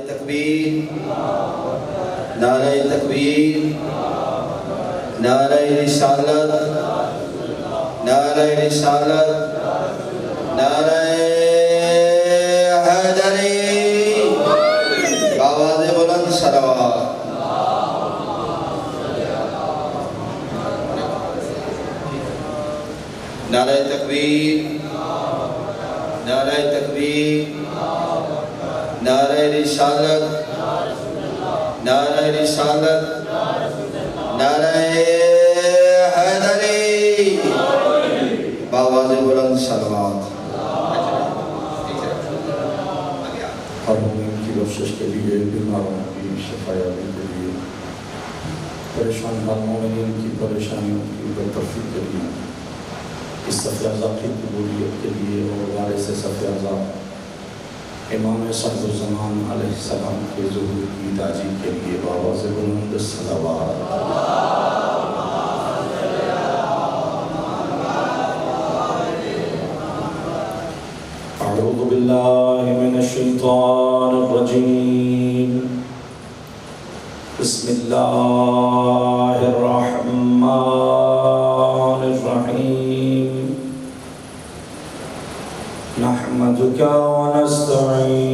تکبیر، نعرہ تکبیر، نعرہ رسالت، نعرہ رسالت، نعرہ حیدری، آواز بلند صلوات۔ نعرہ تکبیر، نعرہ تکبیر، نعرہ رسالت، نعرہ رسالت، نعرہ حیدری، آواز بلند صلوات۔ ہر مومن کی بخشش کے لیے، بیماروں کی شفایابی کے لیے، پریشان حال مومنین کی پریشانیوں کی برطرفی کے لیے، اس صفحہ اعضاء کی قبولیت کے لیے اور وارث صفحہ اعضاء امام صاحب الزمان علیہ السلام کے ظہور کی تاجیل کے لیے بآواز بلند صلوات۔ اعوذ باللہ من الشیطان الرجیم، بسم اللہ الرحمن الرحیم، نحمدک ونستعینک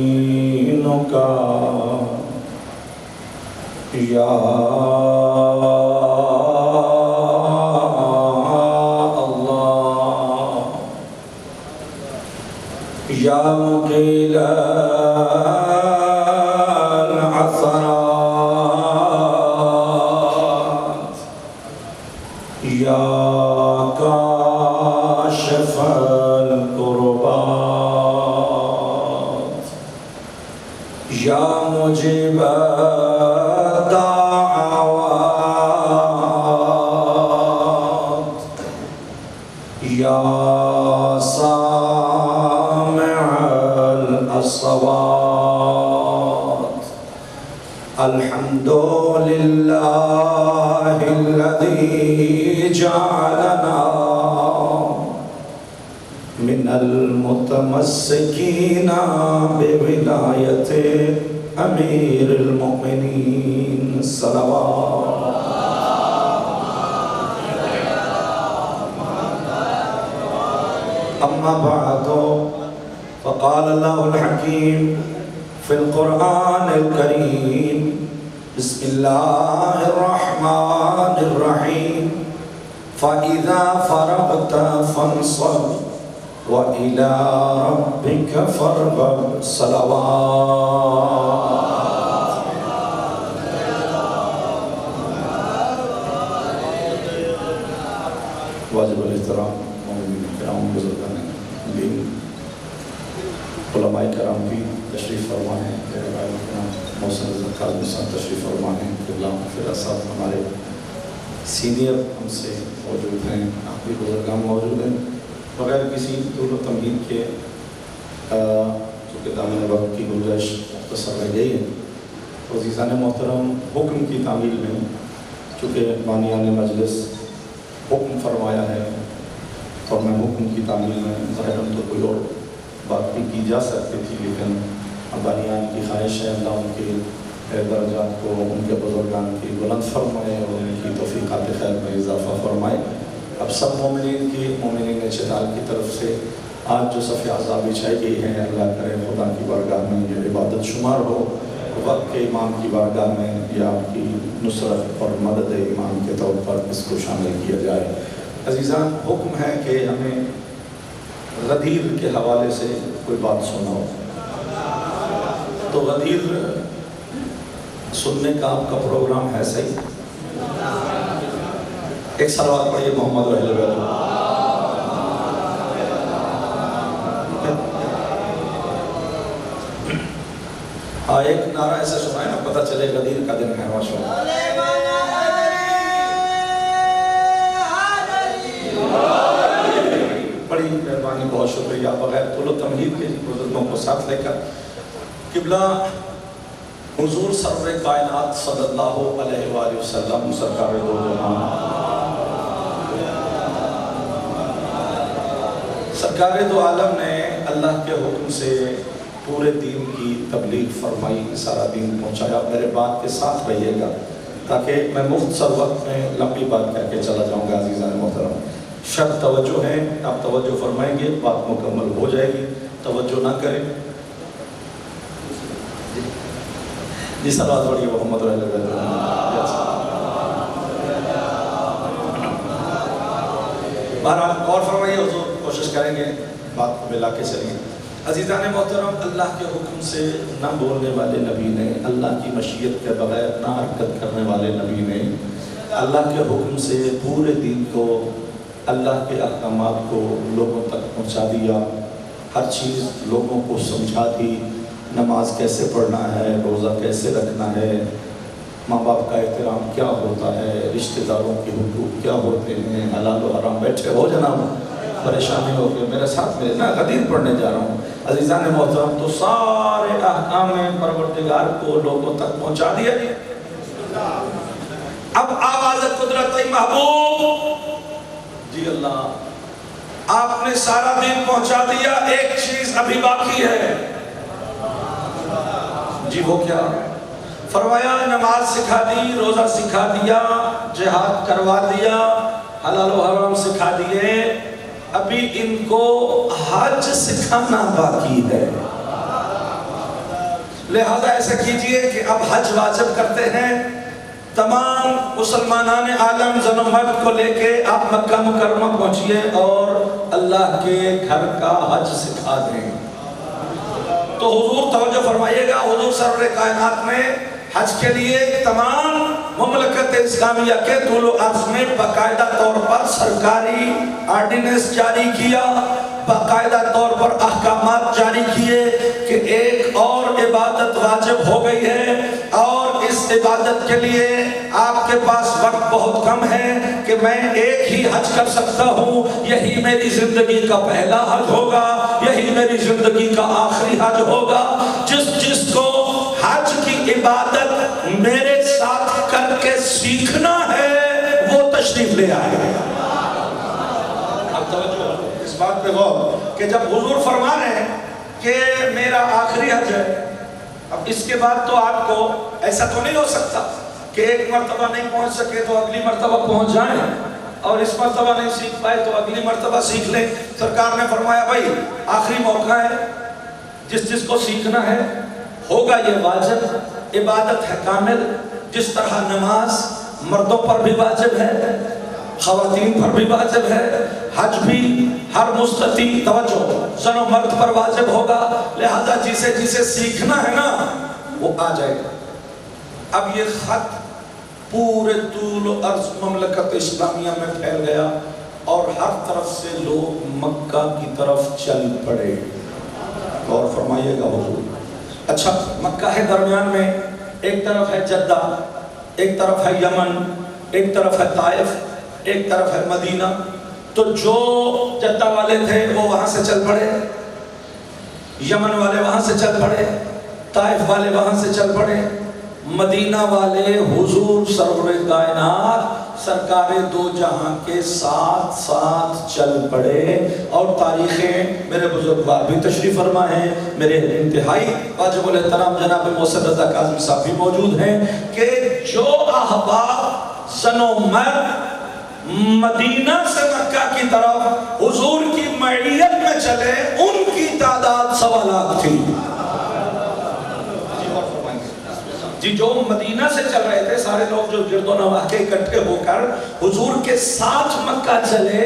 یا اللہ یا مقیل العثرات، یا کاشف الکربات، یا مجیب الدعوات، یا سامع الأصوات، الحمد لله الذي جعلنا من المتمسكين بولاية أمير المؤمنين صلوات۔ أما بعد، فقال الله الحكيم في القرآن الكريم، بسم الله الرحمن الرحيم، فإذا فرغت فانصب وإلى ربك فارغب۔ صلوات۔ واجب الاحترام مومنین کرام، بزرگان دین، علماء کرام بھی تشریف فرما ہیں، محسن کاظمی صاحب تشریف فرما ہیں، فضلہ صاحب ہمارے سینئر ہم سے موجود ہیں، آپ بھی بزرگان موجود ہیں۔ بغیر کسی طول و تمہید کے چونکہ دامن وقت کی گنجائش مختصر رہ گئی ہے، تو عزیزان محترم، حکم کی تعمیل میں چونکہ بانیان مجلس حکم فرمایا ہے اور میں حکم کی تعمیل میں ظاہراً تو کوئی اور بات بھی کی جا سکتی تھی، لیکن بانیان کی خواہش ہے اللہ ان کے درجات کو ان کے بزرگان کی بلند فرمائے اور ان کی توفیقات خیر میں اضافہ فرمائے۔ اب سب مومنین چتال کی طرف سے آج جو صفحہ اعضاء بچھائی گئی ہیں، اللہ کرے خدا کی بارگاہ میں یہ عبادت شمار ہو، وقت کے امام کی بارگاہ میں یا آپ کی نصرت اور مدد امام کے طور پر اس کو شامل کیا جائے۔ عزیزان، حکم ہے کہ ہمیں غدیر کے حوالے سے کوئی بات سناؤ، تو غدیر سننے کا آپ کا پروگرام ہے صحیح؟ ایک صلوات پڑھیے محمد و اہل بیت۔ ہاں، ایک نعرہ ایسا سنائے نا پتہ چلے غدیر کا دن ہے۔ ماشاءاللہ، بڑی مہربانی، بہت شکریہ۔ بغیر طول و تمہید کے بزرگوں کو ساتھ لے کر قبلہ حضور سرور کائنات صلی اللہ علیہ وآلہ وسلم سرکار دو جہان، سرکار دو عالم نے اللہ کے حکم سے پورے دین کی تبلیغ فرمائی، سارا دین پہنچایا. میرے بات کے ساتھ رہیے گا تاکہ میں مختصر وقت میں لمبی بات کر کے چلا جاؤں گا. عزیزان محترم، شرط توجہ ہے، آپ توجہ فرمائیں گے بات مکمل ہو جائے گی. توجہ نہ کریں. جی صلوات پڑھیے محمد رسول اللہ. بہرحال غور فرمائیے حضور، کوشش کریں گے بات کو ملا کے چلیے. عزیزان محترم، اللہ کے حکم سے نہ بولنے والے نبی نے، اللہ کی مشیت کے بغیر نہ حرکت کرنے والے نبی نے اللہ کے حکم سے پورے دین کو، اللہ کے احکامات کو لوگوں تک پہنچا دیا. ہر چیز لوگوں کو سمجھا دی. نماز کیسے پڑھنا ہے، روزہ کیسے رکھنا ہے، ماں باپ کا احترام کیا ہوتا ہے، رشتہ داروں کے حقوق کیا ہوتے ہیں، حلال و حرام. بیٹھے ہو جناب، پریشانی ہو کے میرے ساتھ میں نا غدیر پڑھنے جا رہا ہوں. عزیزان محترم، تو سارے احکام پروردگار کو لوگوں تک پہنچا دیا. اب آواز قدرت محبوب، جی اللہ آپ نے سارا دین پہنچا دیا، ایک چیز ابھی باقی ہے. جی وہ کیا؟ فرمایا نماز سکھا دی، روزہ سکھا دیا، جہاد کروا دیا، حلال و حرام سکھا دیے، ابھی ان کو حج سکھانا باقی ہے. لہذا ایسا کیجئے کہ اب حج واجب کرتے ہیں. تمام مسلمانان عالم زن و مرد کو لے کے آپ مکہ مکرمہ پہنچیے اور اللہ کے گھر کا حج سکھا دیں. تو حضور توجہ فرمائیے گا، حضور سرور کائنات میں حج کے لیے تمام مملکت اسلامیہ کے طول و عرض میں باقاعدہ طور پر سرکاری آرڈیننس جاری کیا، باقاعدہ طور پر احکامات جاری کیے کہ ایک اور عبادت واجب ہو گئی ہے، اور اس عبادت کے لیے آپ کے پاس وقت بہت کم ہے کہ میں ایک ہی حج کر سکتا ہوں. یہی میری زندگی کا پہلا حج ہوگا، یہی میری زندگی کا آخری حج ہوگا. جس کو حج کی عبادت میرے ساتھ کر کے سیکھنا ہے وہ تشریف لے آئے. اب توجہ اس بات پہ غور کہ جب حضور فرما رہے ہیں کہ میرا آخری حج ہے، اب اس کے بعد تو آپ کو ایسا تو نہیں ہو سکتا کہ ایک مرتبہ نہیں پہنچ سکے تو اگلی مرتبہ پہنچ جائیں، اور اس مرتبہ نہیں سیکھ پائے تو اگلی مرتبہ سیکھ لیں. سرکار نے فرمایا بھائی آخری موقع ہے، جس کو سیکھنا ہے ہوگا یہ واجب. عبادت ہے کامل. جس طرح نماز مردوں پر بھی واجب ہے، خواتین پر بھی واجب ہے، حج بھی ہر مستطیع توجہ زن و مرد پر واجب ہوگا. لہذا جسے سیکھنا ہے نا وہ آ جائے گا. اب یہ خط پورے طول و عرض مملکت اسلامیہ میں پھیل گیا اور ہر طرف سے لوگ مکہ کی طرف چل پڑے. غور فرمائیے گا حضور. اچھا مکہ ہے درمیان میں، ایک طرف ہے جدہ، ایک طرف ہے یمن، ایک طرف ہے طائف، ایک طرف ہے مدینہ. تو جو جدہ والے تھے وہ وہاں سے چل پڑے، یمن والے وہاں سے چل پڑے، طائف والے وہاں سے چل پڑے، مدینہ والے حضور سرور کائنات سرکار دو جہاں کے ساتھ ساتھ چل پڑے. اور تاریخیں میرے بزرگوار بھی تشریف فرما ہیں، میرے انتہائی واجب الاحترام جناب محسن رضا کاظمی صاحب بھی موجود ہیں کہ جو احباب زن و مرد مدینہ سے مکہ کی طرف حضور کی معیت میں چلے ان کی تعداد 1.25 لاکھ تھی. جی جو مدینہ سے چل رہے تھے سارے لوگ جو گرد و نواح کے اکٹھے ہو کر حضور کے ساتھ مکہ چلے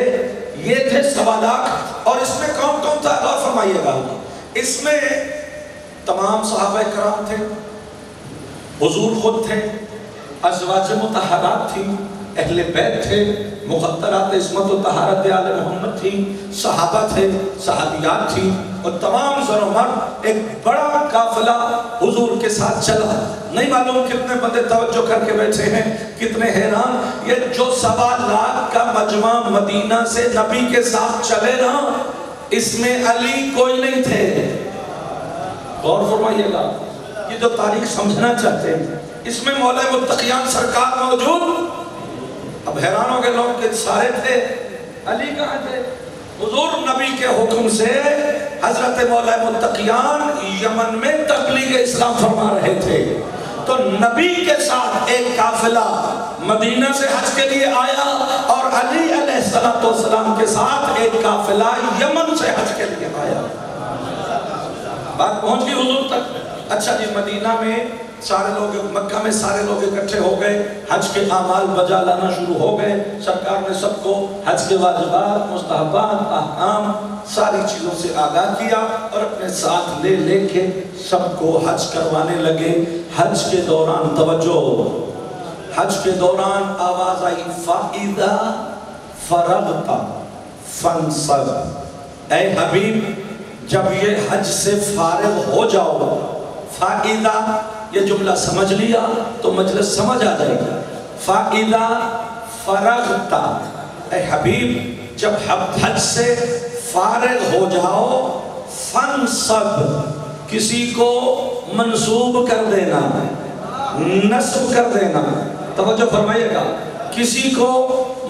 یہ تھے 1.25 لاکھ. اور اس میں کون کون تھا غور فرمائیے گا. اس میں تمام صحابہ کرام تھے، حضور خود تھے، ازواج مطہرات تھی، اہل بیت تھے، مقدرات عصمت و طہارت آل محمد تھی، صحابہ تھے، صحابیات تھی، اور تمام زر و مرد. ایک بڑا قافلہ حضور کے ساتھ چلا. نہیں معلوم کتنے بندے توجہ کر کے بیٹھے ہیں، کتنے حیران. یہ جو 1.25 لاکھ کا مجمع مدینہ سے نبی کے ساتھ چلے نا، اس میں علی کوئی نہیں تھے. غور فرمائیے گا، یہ جو تاریخ سمجھنا چاہتے ہیں اس میں مولا متقیان سرکار موجود. اب حیران ہو گئے لوگ کہ سارے تھے، علی کہاں تھے؟ حضور نبی کے حکم سے حضرت مولا متقیان یمن میں تبلیغ اسلام فرما رہے تھے، تو نبی کے ساتھ ایک قافلہ مدینہ سے حج کے لیے آیا اور علی علیہ السلام کے ساتھ ایک قافلہ یمن سے حج کے لیے آیا۔ بات پہنچ گئی حضور تک؟ اچھا جی، مدینہ میں سارے لوگ، مکہ میں سارے لوگ اکٹھے ہو گئے، حج کے اعمال بجا لانا شروع ہو گئے، سرکار نے سب کو حج کے واجبات، مستحبات، احکام، ساری چیزوں سے آگاہ کیا اور اپنے ساتھ لے لے کے سب کو حج کروانے لگے۔ حج کے دوران توجہ، حج کے دوران آواز آئی فَإِذَا فَرَغْتَ فَانْصَبْ، اے حبیب جب یہ حج سے فارغ ہو جاؤ، فَإِذَا یہ جملہ سمجھ لیا تو مجلس سمجھ آ جائے گا۔ فَإِذَا فَرَغْتَ، اے حبیب جب حج سے فارغ ہو جاؤ، فَانْصَبْ کسی کو منسوب کر دینا، نصب کر دینا، توجہ فرمائیے گا، کسی کو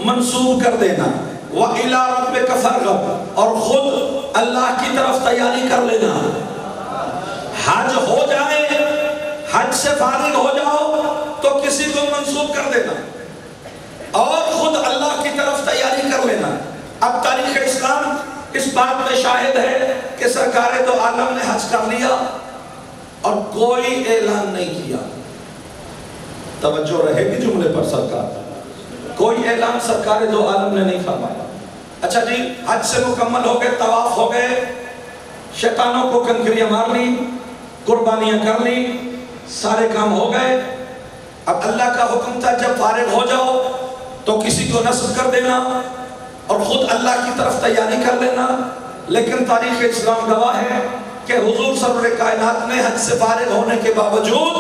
منسوب کر دینا، وَإِلَىٰ رَبِّكَ فَارْغَب، اور خود اللہ کی طرف تیاری کر لینا۔ حج ہو جائے، حج سے فارغ ہو جاؤ تو کسی کو منسوب کر دینا اور خود اللہ کی طرف تیاری کر لینا۔ اب تاریخ اسلام اس بات میں شاہد ہے کہ سرکار دو عالم نے حج کر لیا اور کوئی اعلان نہیں کیا۔ توجہ رہے گی جملے پر سرکار، کوئی اعلان سرکار دو عالم نے نہیں فرمایا۔ اچھا جی، حج سے مکمل ہو گئے، طواف ہو گئے، شیطانوں کو کنکریاں مار لی، قربانیاں کر لی، سارے کام ہو گئے۔ اب اللہ کا حکم تھا جب فارغ ہو جاؤ تو کسی کو نصب کر دینا اور خود اللہ کی طرف تیاری کر لینا۔ لیکن تاریخ اسلام گواہ ہے کہ حضور سرور کائنات نے حج سے فارغ ہونے کے باوجود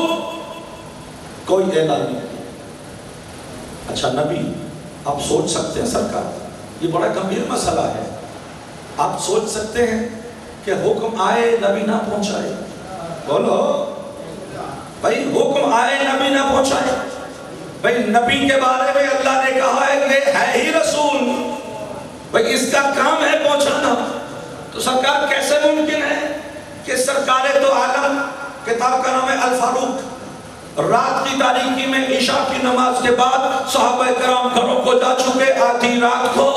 کوئی اعلان نہیں کیا۔ اچھا نبی، آپ سوچ سکتے ہیں سرکار، یہ بڑا گمبھیر مسئلہ ہے، آپ سوچ سکتے ہیں کہ حکم آئے نبی نہ پہنچائے؟ بولو بھائی، حکم آئے نبی نہ پہنچائے؟ بھائی نبی کے بارے میں اللہ نے کہا ہے کہ ہے ہی رسول، بھائی اس کا کام ہے پہنچانا، تو سرکار کیسے ممکن ہے کہ سرکار دو عالم، کتاب کا نام ہے الفاروق، رات کی تاریکی میں عشاء کی نماز کے بعد صحابہ کرام گھروں کو جا چکے، آدھی رات کو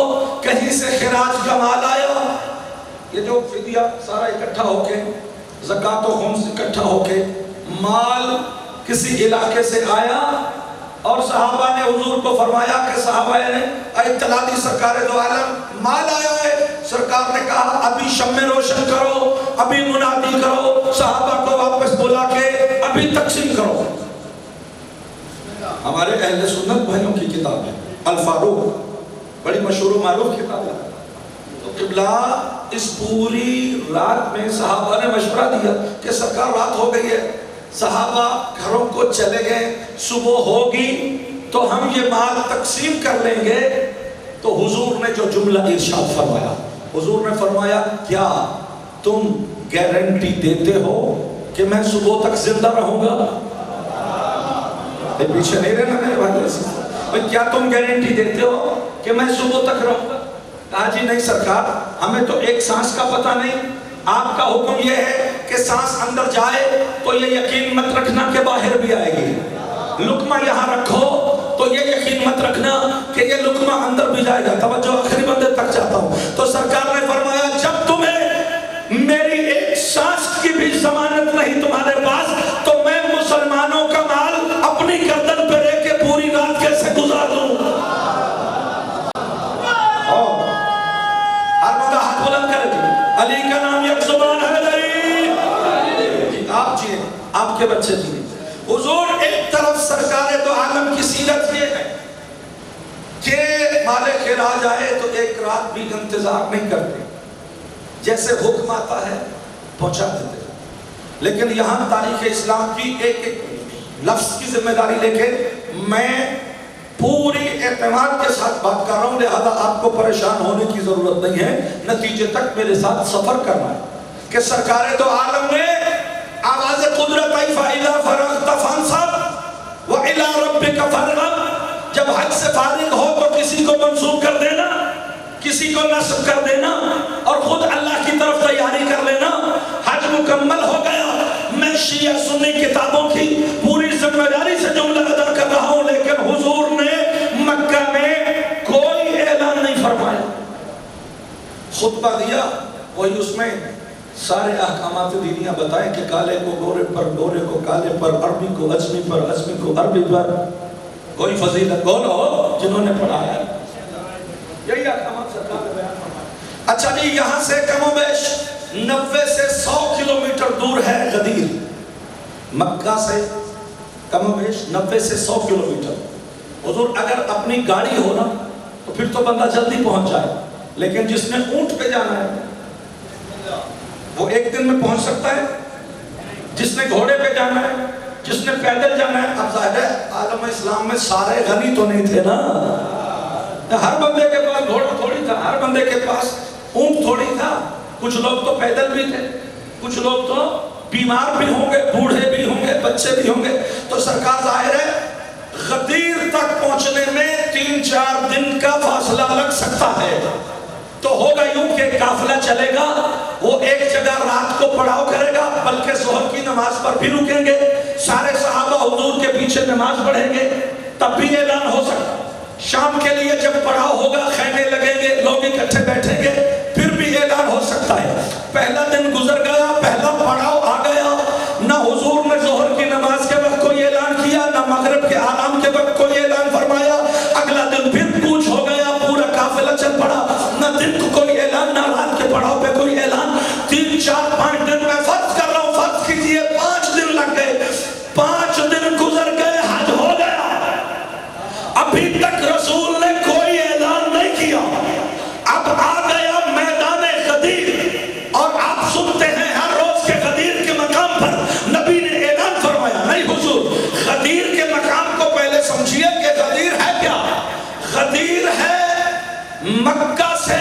کہیں سے خراج کا مال آیا، یہ جو فدیہ سارا اکٹھا ہو کے، زکوٰۃ و خمس اکٹھا ہو کے، مال کسی علاقے سے آیا اور صحابہ نے حضور کو فرمایا کہ صحابہ نے اطلاع دی سرکار دو عالم مال آیا ہے۔ سرکار نے کہا ابھی شمع روشن کرو، ابھی منادی کرو، صحابہ کو واپس بلا کے ابھی تقسیم کرو۔ ہمارے اہل سنت بھائیوں کی کتاب ہے الفاروق، بڑی مشہور و معروف کتاب ہے۔ تو قبلہ اس پوری رات میں صحابہ نے مشورہ دیا کہ سرکار رات ہو گئی ہے، صحابہ گھروں کو چلے گئے، صبح ہوگی تو ہم یہ مال تقسیم کر لیں گے۔ تو حضور نے جو جملہ ارشاد فرمایا، حضور نے فرمایا کیا تم گارنٹی دیتے ہو کہ میں صبح تک زندہ رہوں گا؟ پیچھے نہیں رہنا میرے بھائی، کیا تم گارنٹی دیتے ہو کہ میں صبح تک رہوں گا؟ کہا جی نہیں سرکار، ہمیں تو ایک سانس کا پتہ نہیں، آپ کا حکم یہ ہے کہ سانس اندر جائے تو یہ یقین مت رکھنا کہ باہر بھی آئے گی، لقمہ یہاں رکھو تو یہ یقین مت رکھنا کہ یہ لقمہ اندر بھی جائے گا۔ توجہ آخری بندے تک چاہتا ہوں۔ تو سرکار نے فرمایا جب تمہیں میری ایک سانس کی بھی ضمانت نہیں تمہارے پاس، تو میں مسلمانوں کا مال اپنی گردن پہ رہ کے پوری رات کیسے گزار دوں؟ علی کا نام یک زبان ہے، آپ کے بچے جی۔ حضور ایک طرف سرکار دو عالم کی سیرت یہ ہے کہ مالک راج آئے تو ایک رات بھی انتظار نہیں کرتے، جیسے حکم آتا ہے پہنچا دیتے۔ لیکن یہاں تاریخ اسلام کی ایک ایک لفظ کی ذمہ داری لے کے میں پوری اعتماد کے ساتھ بات کر رہا ہوں، لہذا آپ کو پریشان ہونے کی ضرورت نہیں ہے، نتیجے تک میرے ساتھ سفر کرنا ہے کہ سرکار دو عالم نے آواز قدرت آئی فَإِذَا فَرَغْتَ فَانْصَبْ وَإِلَىٰ رَبِّكَ فَارْغَب، جب حج سے فارغ ہو تو کسی کو منسوب کر دینا، کسی کسی کو نصب کر دینا اور خود اللہ کی طرف تیاری کر لینا، حج مکمل ہو گیا۔ میں شیعہ سنی کتابوں کی پوری ذمہ داری سے جملہ ادا کر رہا ہوں، لیکن حضور نے مکہ میں کوئی اعلان نہیں فرمایا۔ خطبہ دیا، وہی اس میں سارے احکامات دینیاں بتائیں کہ کالے کو گورے پر، گورے کو کالے پر، عربی کو عجمی پر، عجمی کو عربی پر۔ کوئی فضیلت بولو جنہوں نے پڑھا ہے، یہی احکامات سرکار نے بیان فرمایا۔ اچھا جی، یہاں سے کم و بیش 90 سے 100 کلومیٹر دور ہے غدیر، مکہ سے کم و بیش 90 سے 100 کلومیٹر۔ حضور اگر اپنی گاڑی ہو نا تو پھر تو بندہ جلدی پہنچ جائے، لیکن جس نے اونٹ پہ جانا ہے وہ ایک دن میں پہنچ سکتا ہے، جس نے گھوڑے پہ جانا ہے، جس نے پیدل جانا ہے۔ اب ظاہر ہے عالم اسلام میں سارے غنی تو نہیں تھے نا، ہر بندے کے پاس گھوڑا تھوڑی تھا، ہر بندے کے پاس اونٹ تھوڑی تھا۔ کچھ لوگ تو پیدل بھی تھے، کچھ لوگ تو بیمار بھی ہوں گے، بوڑھے بھی ہوں گے، بچے بھی ہوں گے۔ تو سرکار ظاہر ہے غدیر تک پہنچنے میں 3-4 دن کا فاصلہ لگ سکتا ہے۔ تو ہوگا یوں کہ قافلہ چلے گا، وہ ایک جگہ رات کو پڑاؤ کرے گا، بلکہ ظہر کی نماز پر بھی رکیں گے، سارے صحابہ حضور کے پیچھے نماز پڑھیں گے، تب بھی اعلان ہو سکتا۔ شام کے لیے جب پڑاؤ ہوگا، خیمے لگیں گے، لوگ اکٹھے بیٹھیں گے، پھر بھی اعلان ہو سکتا ہے۔ پہلا دن گزر گیا، پہلا پڑاؤ آ گیا، نہ حضور نے ظہر کی نماز کے وقت کوئی اعلان کیا، نہ مغرب کے آرام کے وقت کوئی اعلان فرمایا۔ اگلا دن پھر کوچ ہو گیا، پورا قافلہ چل پڑا، نہ دن کو کوئی اعلان، نہ رات کے پڑاؤ پہ کوئی اعلان۔ 3-4-5 دن میں فرض کر رہا ہوں، فرض کیجئے 5 دن لگ گئے، 5 دن گزر گئے، حج ہو گیا، ابھی تک رسول نے کوئی اعلان نہیں کیا۔ اب آ گیا میدان غدیر، اور آپ سنتے ہیں ہر روز کے غدیر کے مقام پر نبی نے اعلان فرمایا۔ نہیں حضور، غدیر کے مقام کو پہلے سمجھیے کہ غدیر ہے کیا؟ غدیر ہے مکہ سے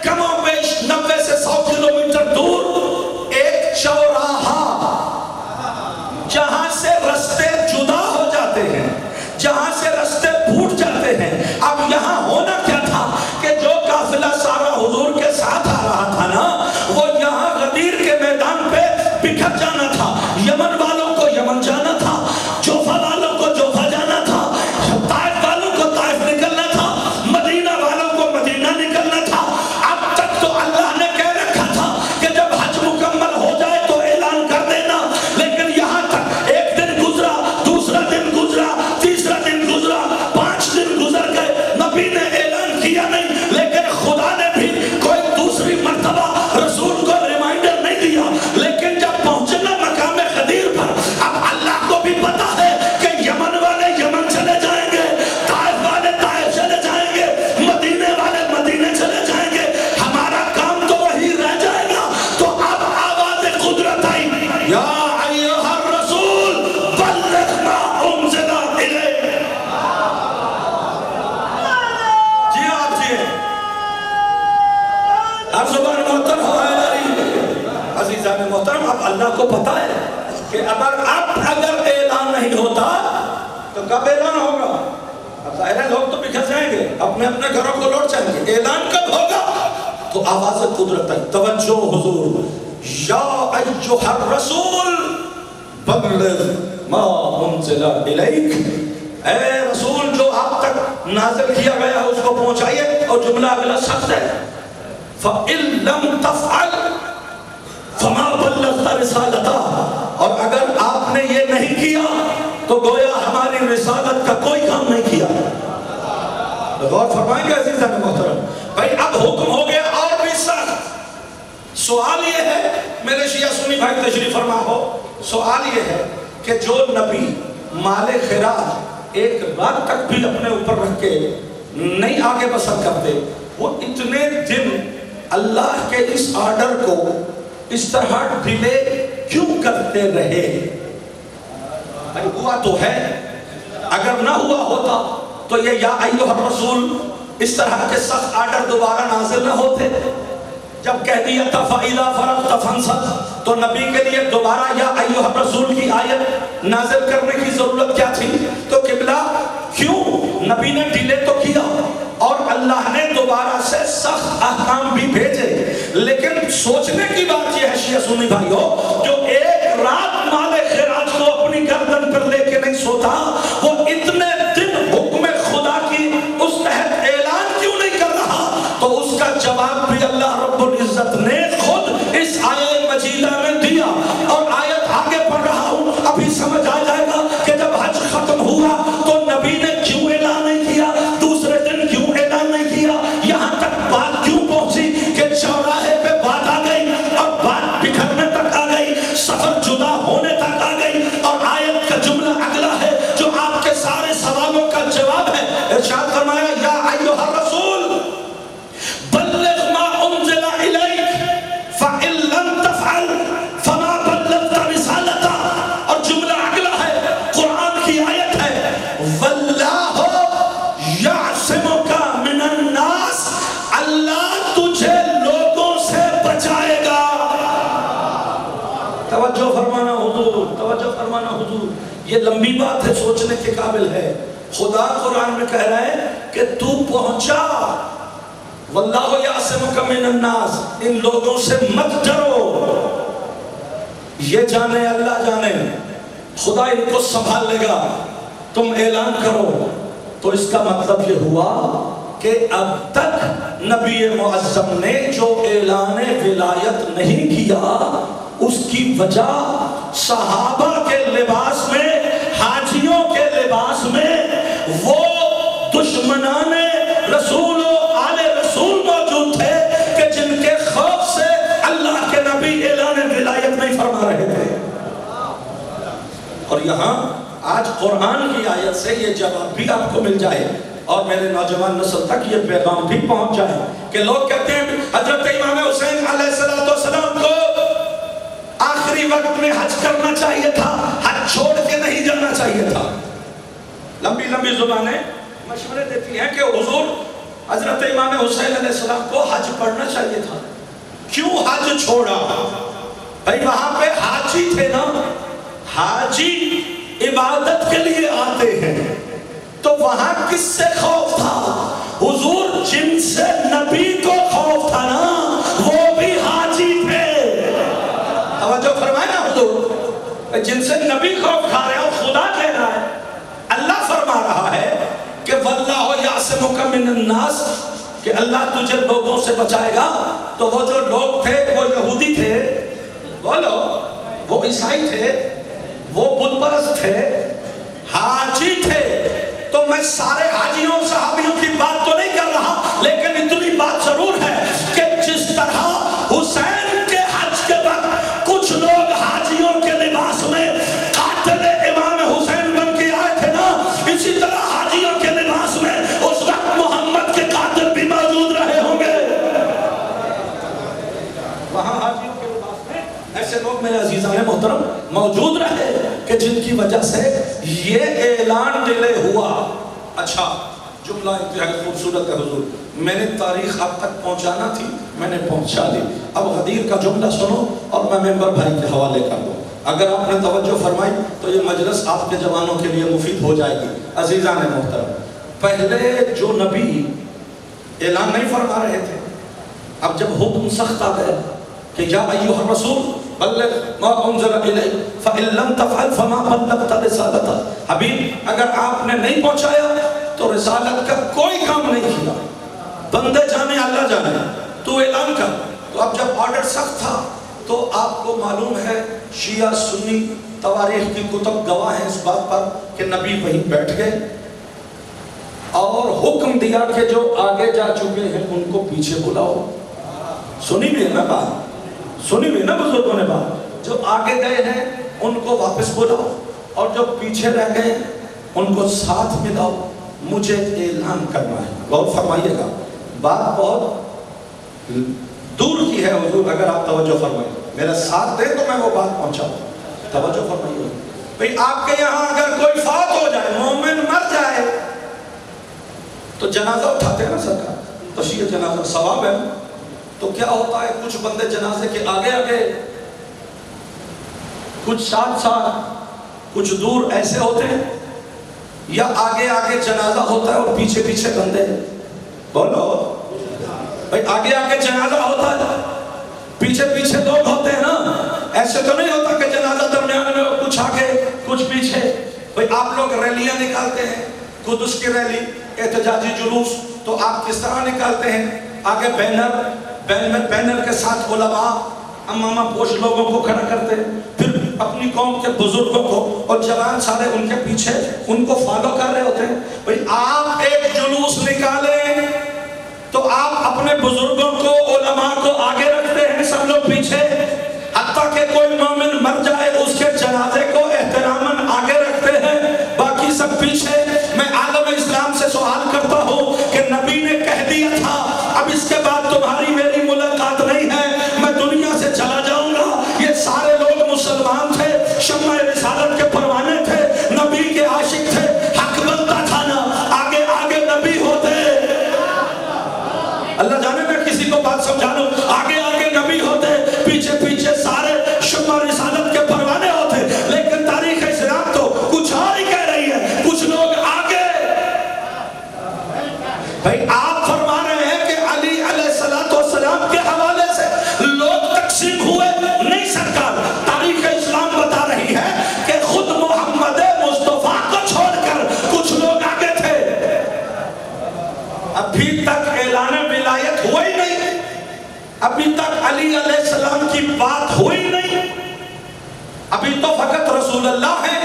کم و بیش 90 سے 100 کلومیٹر دور ایک چوراہا، جہاں سے رستے جدا ہو جاتے ہیں، جہاں سے رستے پھوٹ جاتے ہیں۔ اب یہاں ہونا کیا تھا کہ جو قافلہ سارا حضور کے ساتھ آ رہا تھا نا، وہ یہاں غدیر کے میدان پہ بکھر جانا تھا۔ یمن والوں کو یمن جانا تھا، جوفہ والوں کو جوفہ جانا تھا، طائف والوں کو طائف نکلنا تھا، مدینہ والوں کو مدینہ نکلنا تھا۔ اب تک تو اللہ نے کہہ رکھا تھا کہ جب حج مکمل ہو جائے تو اعلان کر دینا، لیکن یہاں تک ایک دن گزرا، دوسرا دن گزرا، تیسرا دن گزرا، 5 دن گزر گئے، نبی نے اعلان کیا نہیں، لیکن خدا نے بھی کوئی دوسری مرتبہ رسول کو ریمائنڈر نہیں دیا۔ لیکن جب پہنچے نا مقام غدیر پر، اب اللہ کو بھی پتا ہے کہ یمن والے یمن چلے جائیں گے، طائف والے طائف چلے جائیں گے، مدینے والے مدینے چلے جائیں گے، ہمارا کام تو وہی رہ جائے گا۔ تو اب آواز قدرت آئی، یا ایھا الرسول بلغ ما انزل الیک۔ جی آپ جی ہر زبان محترم عزیزان محترم، اب اللہ کو پتا ہے کہ اگر اعلان نہیں ہوتا تو کب اعلان ہوگا؟ اب ظاہر ہے لوگ تو بکھر جائیں گے، اپنے اپنے گھروں کو لوٹ جائیں گے، اعلان کب ہوگا؟ تو آواز قدرت ہے، توجہ حضور، یا ایھا الرسول بلغ ما انزل الیک، اے رسول جو آپ تک نازل کیا گیا ہے اس کو پہنچائیے۔ اور جملہ اگلا سخت ہے، فَإِن لَمْ تَفْعَلْ فَمَا بَلَّغْتَ رِسَالَتَهُ، اور اگر آپ نے یہ نہیں کیا تو گویا ہماری رسالت کا کوئی کام نہیں کیا۔ غور فرمائیں گے عزیزان محترم، بھائی اب حکم ہو گیا اور بھی سخت۔ سوال یہ ہے، میرے شیعہ سنی بھائی تشریف فرما ہو، سوال یہ ہے کہ جو نبی مال خراج ایک رات تک بھی اپنے اوپر رکھ کے نہیں آگے بسر کرتے، وہ اتنے دن اللہ کے اس آرڈر کو اس طرح ڈیلے کیوں کرتے رہے؟ بھائی ہوا تو ہے، اگر نہ ہوا ہوتا تو یہ یا ایھا الرسول اس طرح کے سخت آرڈر دوبارہ نازل نہ ہوتے۔ جب کہہ دیا تھا فَإِذَا فَرَغْتَ فَانْصَبْ، تو نبی کے لیے دوبارہ یا ایھا الرسول کی آیت نازل کرنے کی ضرورت کیا تھی؟ تو قبلہ کیوں نبی نے ڈیلے تو کیا اور اللہ نے دوبارہ سے سخت احکام بھی بھیجے، لیکن سوچنے کی بات یہ ہے شیعہ سنی بھائیو، جو ایک رات مال خراج کو اپنی گردن پر لے کے نہیں سوتا، وہ اتنے دن حکم خدا کی اس تحت اعلان کیوں نہیں کر رہا؟ تو اس کا جواب بھی اللہ رب العزت نے خود اس آیت مجیدہ میں دیا، اور آیت آگے پڑھ رہا ہوں، ابھی سمجھ آ جائے گا کہ جب حج ختم ہوا تو نبی نے کیوں اعلان نہیں کیا، دوسرے دن کیوں اعلان نہیں کیا، یہاں تک بات کیوں پہنچی کہ چوراہے پہ بات آ گئی اور بات بکھرنے تک آ گئی، سفر جدا ہونے تک آ گئی، اور آیت کا جملہ اگلا ہے جو آپ کے سارے سوالوں کا جواب ہے۔ ارشاد فرمایا یا ایھا الرسول بلغ ما انزل الیک فإن لم تفعل فما بلغت رسالتہ، اور جملہ اگلا ہے قرآن کی آیت ہے واللہ یعصمک من الناس، اللہ تجھے لوگوں سے بچائے گا۔ توجہ فرمانا حضور، توجہ فرمانا حضور، یہ لمبی بات ہے، سوچنے کے قابل ہے۔ خدا قرآن میں کہہ رہا ہے کہ تو پہنچا، واللہ یعصمک من الناس، ان لوگوں سے مت ڈرو، یہ جانے اللہ جانے، خدا ان کو سنبھال لے گا، تم اعلان کرو۔ تو اس کا مطلب یہ ہوا کہ اب تک نبی معظم نے جو اعلان ولایت نہیں کیا، اس کی وجہ صحابہ کے لباس میں، حاجیوں کے لباس میں وہ دشمنان رسول و آل رسول موجود تھے کہ جن کے خوف سے اللہ کے نبی اعلان ولایت نہیں فرما رہے تھے۔ اور یہاں آج قرآن کی آیت سے یہ جواب بھی آپ کو مل جائے، اور میرے نوجوان نسل تک یہ پیغام بھی پہنچ جائے کہ لوگ کہتے ہیں حضرت امام حسین علیہ السلام کو آخری وقت میں حج کرنا چاہیے تھا، حج چھوڑ کے نہیں جانا چاہیے تھا۔ لمبی لمبی زبانیں مشورے دیتی ہیں کہ حضور حضرت امام حسین علیہ السلام کو حج پڑھنا چاہیے تھا، کیوں حج چھوڑا؟ بھائی وہاں پہ حاجی تھے نا، حاجی عبادت کے لیے آتے ہیں، تو وہاں کس سے خوف تھا؟ حضور جن سے نبی کو خوف تھا نا، وہ بھی حاجی تھے۔ توجہ فرمائے نا حضور، جن سے نبی خوف کھا رہے ہیں، خدا کہہ رہا ہے، اللہ فرما رہا ہے کہ واللہ یعصمک من الناس، کہ اللہ تجھے لوگوں سے بچائے گا۔ تو وہ جو لوگ تھے وہ یہودی تھے، بولو وہ عیسائی تھے، وہ بت پرست تھے، حاجی تھے۔ تو میں سارے حاجیوں صحابیوں کی بات تو نہیں کر رہا، لیکن اتنی بات ضرور ہے کہ جس طرح حسین کے حج کے وقت کچھ لوگ حاجیوں کے لباس میں قاتل امام حسین بن کے آئے تھے نا، اسی طرح حاجیوں کے لباس میں اس وقت محمد کے قاتل بھی موجود رہے ہوں گے۔ وہاں حاجیوں کے لباس میں ایسے لوگ میرے عزیزان محترم موجود رہے کہ جن کی وجہ سے یہ اعلان ڈیلے ہوا۔ اچھا جملہ انتہائی خوبصورت ہے حضور، میں نے تاریخ اب تک پہنچانا تھی، میں نے پہنچا دی۔ اب غدیر کا جملہ سنو اور میں ممبر بھائی کے حوالے کر دوں، اگر آپ نے توجہ فرمائی تو یہ مجلس آپ کے جوانوں کے لیے مفید ہو جائے گی۔ عزیزان محترم، پہلے جو نبی اعلان نہیں فرما رہے تھے، اب جب حکم سخت آ گیا کہ یا ایھا الرسول بلغ ما انزل الیک فإن لم تفعل فما بلغت رسالتہ، حبیب اگر آپ نے نہیں پہنچایا تو رسالت کا کوئی کام نہیں کیا، بندے جانے اللہ جانے، تو اعلان کر۔ تو اب جب آرڈر سخت تھا تو آپ کو معلوم ہے شیعہ سنی تواریخ کی کتب گواہ ہیں اس بات پر کہ نبی وہیں بیٹھ گئے اور حکم دیا کہ جو آگے جا چکے ہیں ان کو پیچھے بلاؤ۔ سنی بھی ہے نا بات، سنی بھی نا بزرگوں نے بات، جو آگے گئے ہیں ان کو واپس بلاؤ اور جو پیچھے رہ گئے ان کو ساتھ ملاؤ، مجھے اعلان کرنا ہے۔ غور فرمائیے گا، بات بہت دور کی ہے حضور، اگر آپ توجہ فرمائیں میرا ساتھ دیں تو میں وہ بات پہنچاؤں۔ توجہ فرمائیے بھئی، آپ کے یہاں اگر کوئی فوت ہو جائے، مومن مر جائے تو جنازہ اٹھاتے ہیں نا سرکار، تشییع جنازہ ثواب ہے، تو کیا ہوتا ہے کچھ بندے جنازے کے آگے آگے، کچھ ساتھ ساتھ، کچھ دور ایسے ہوتے ہیں، یا آگے آگے جنازہ ہوتا ہے اور پیچھے پیچھے بندے؟ بولو بھائی آگے آگے جنازہ ہوتا ہے، پیچھے پیچھے لوگ ہوتے ہیں نا، ایسے تو نہیں ہوتا کہ جنازہ درمیان میں کچھ آگے کچھ پیچھے۔ بھائی آپ لوگ ریلیاں نکالتے ہیں، قدس کی ریلی، احتجاجی جلوس، تو آپ کس طرح نکالتے ہیں؟ آگے بینر کے ساتھ علماء امامہ پوش لوگوں کو کھڑا کرتے ہیں، پھر اپنی قوم کے بزرگوں کو اور جوان سارے ان کے پیچھے ان کو فالو کر رہے ہوتے ہیں۔ بھئی آپ ایک جلوس نکالیں تو آپ اپنے بزرگوں کو علماء کو آگے رکھتے ہیں، سب لوگ پیچھے، حتیٰ کہ کوئی مومن مر جائے اس کے جنازے کو احتراماً آگے رکھتے ہیں، باقی سب پیچھے۔ میں عالم اسلام سے سوال کرتا ہوں کہ نبی نے کہہ دیا تھا اب اس کے بعد تمہاری میری ملاقات نہیں ہے، میں دنیا سے چلا جاؤں گا۔ یہ سارے لوگ مسلمان تھے، شمع رسالت کے پروانے تھے، نبی کے عاشق تھے، حق بنتا تھا نا آگے آگے نبی ہوتے۔ اللہ جانے میں کسی کو بات سمجھا لوں، آگے آگے نبی ہوتے، پیچھے پیچھے سارے شمع رسالت کے پروانے ہوتے۔ لیکن تاریخ اسلام تو کچھ اور ہی کہہ رہی ہے، کچھ لوگ آگے۔ بھائی آپ فرما رہے ہیں کہ علی علیہ السلام کے حوالے سے لوگ تقسیم ہوئے، نہیں سرکار، تاریخ اسلام بتا رہی ہے کہ خود محمد مصطفیٰ کو چھوڑ کر کچھ لوگ آگے تھے۔ ابھی تک اعلان ولایت ہوا ہی نہیں، ابھی تک علی علیہ السلام کی بات ہوئی نہیں، ابھی تو فقط رسول اللہ ہے،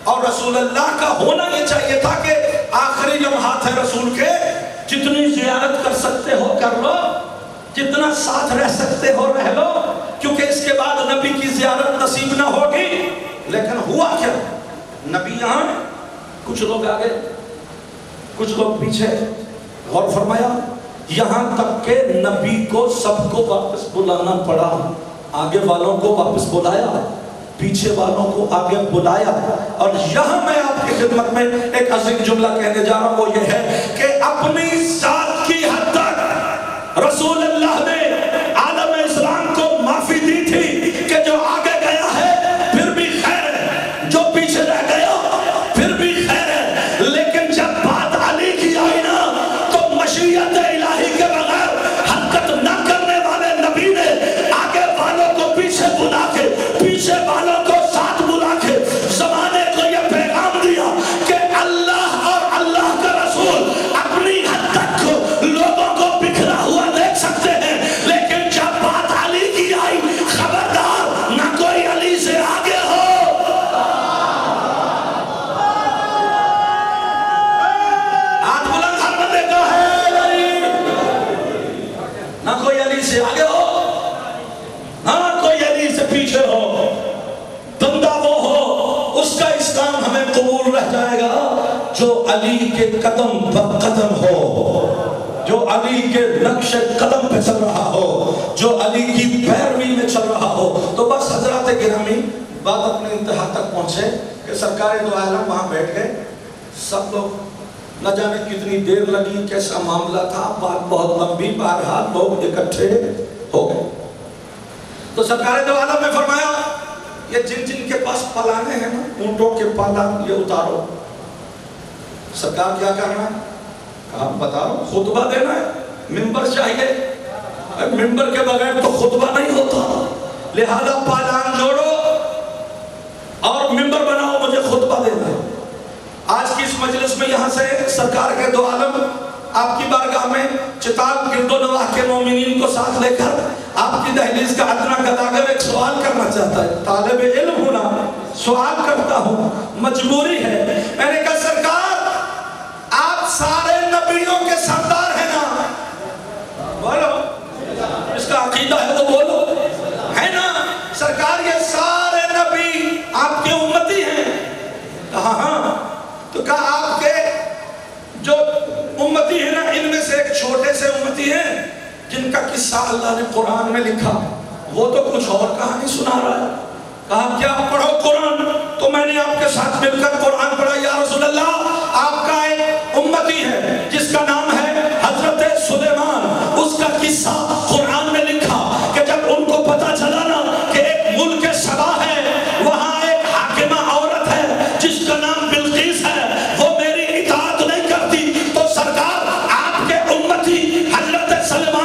اور رسول اللہ کا ہونا یہ چاہیے تھا کہ آخری لمحات ہے رسول کے، جتنی زیارت کر سکتے ہو کر لو، جتنا ساتھ رہ سکتے ہو رہ لو، کیونکہ اس کے بعد نبی کی زیارت نصیب نہ ہوگی۔ لیکن ہوا کیا؟ نبی یہاں، کچھ لوگ آگے کچھ لوگ پیچھے۔ غور فرمایا، یہاں تک کہ نبی کو سب کو واپس بلانا پڑا، آگے والوں کو واپس بلایا، پیچھے والوں کو آگے بلایا۔ اور یہاں میں آپ کی خدمت میں ایک عظیم جملہ کہنے جا رہا ہوں، وہ یہ ہے کہ اپنی ذات کی حد تک رسول اللہ نے عالم اسلام کو معافی دی تھی کہ جو آگے گیا ہے پھر بھی خیر ہے، جو پیچھے رہ گیا پھر بھی خیر ہے۔ لیکن جب بات علی کی آئی نا تو مشیت الہی کے بغیر حرکت نہ کرنے والے نبی نے آگے والوں کو پیچھے بلا کے، پیچھے والوں کو ساتھ بلا کے زمانے کو یہ پیغام دیا کہ اللہ اور اللہ کا رسول اپنی حد تک لوگوں کو بکھرا ہوا دیکھ سکتے ہیں، لیکن جب بات علی کی آئی خبردار نہ کوئی علی سے آگے ہو۔ ہاتھ بلند ہر بندے کا ہے علی، نہ کوئی علی سے آگے ہو، ہاں کوئی علی سے پیچھے ہو، بندہ وہ ہو، اس کا اسلام ہمیں قبول رہ جائے گا جو علی کے قدم پر قدم ہو، جو علی کے نقش قدم پہ چل رہا ہو، جو علی کی پیروی میں چل رہا ہو۔ تو بس حضرات گرامی، بات اپنے انتہا تک پہنچے کہ سرکار دو عالم وہاں بیٹھ گئے، سب لوگ نہ جانے کتنی دیر لگی، کیسا معاملہ تھا، بات بہت لمبی، بہرحال لوگ اکٹھے ہو گئے۔ تو سرکار دو عالم نے فرمایا یہ جن جن کے پاس پلانے ہیں نا، اونٹوں کے پالان یہ اتارو۔ سرکار کیا کرنا ہے؟ کہا بتاؤ، خطبہ دینا ہے، ممبر چاہیے، ممبر کے بغیر تو خطبہ نہیں ہوتا، لہذا پالان جوڑو اور ممبر بناؤ، مجھے خطبہ دینا ہے۔ آج کی اس مجلس میں یہاں سے سرکار کے دو عالم آپ کی بارگاہ میں چتال گرد و نواح کے مومنین کو ساتھ لے کر آپ کی دہلیز کا ادنا گداگر ایک سوال کرنا چاہتا ہے۔ طالب علم ہونا، سوال کرتا ہوں، مجبوری ہے۔ میں نے کہا سرکار آپ سارے نبیوں کے سردار ہیں نا؟ بولو، اس کا عقیدہ ہے تو بولو، ہے نا؟ سرکار یہ سارے نبی آپ کے امتی ہیں؟ کہا ہاں۔ تو کہا آپ کے جو امتی ہیں نا، ان میں سے ایک چھوٹے سے امتی ہیں جن کا قصہ اللہ نے قرآن میں لکھا، وہ تو کچھ اور کہانی سنا رہا ہے۔ کہا کیا پڑھو قرآن؟ تو میں نے آپ کے ساتھ مل کر قرآن پڑھا۔ یا رسول اللہ، آپ کا ایک امتی ہے جس کا نام ہے حضرت سلیمان، اس کا قصہ قرآن میں لکھا کہ جب ان کو پتا چلا نا کہ ایک ملک سبا ہے، وہاں ایک حاکمہ عورت ہے جس کا نام بلقیس ہے، وہ میری اطاعت نہیں کرتی، تو سرکار آپ کے امتی حضرت سلیمان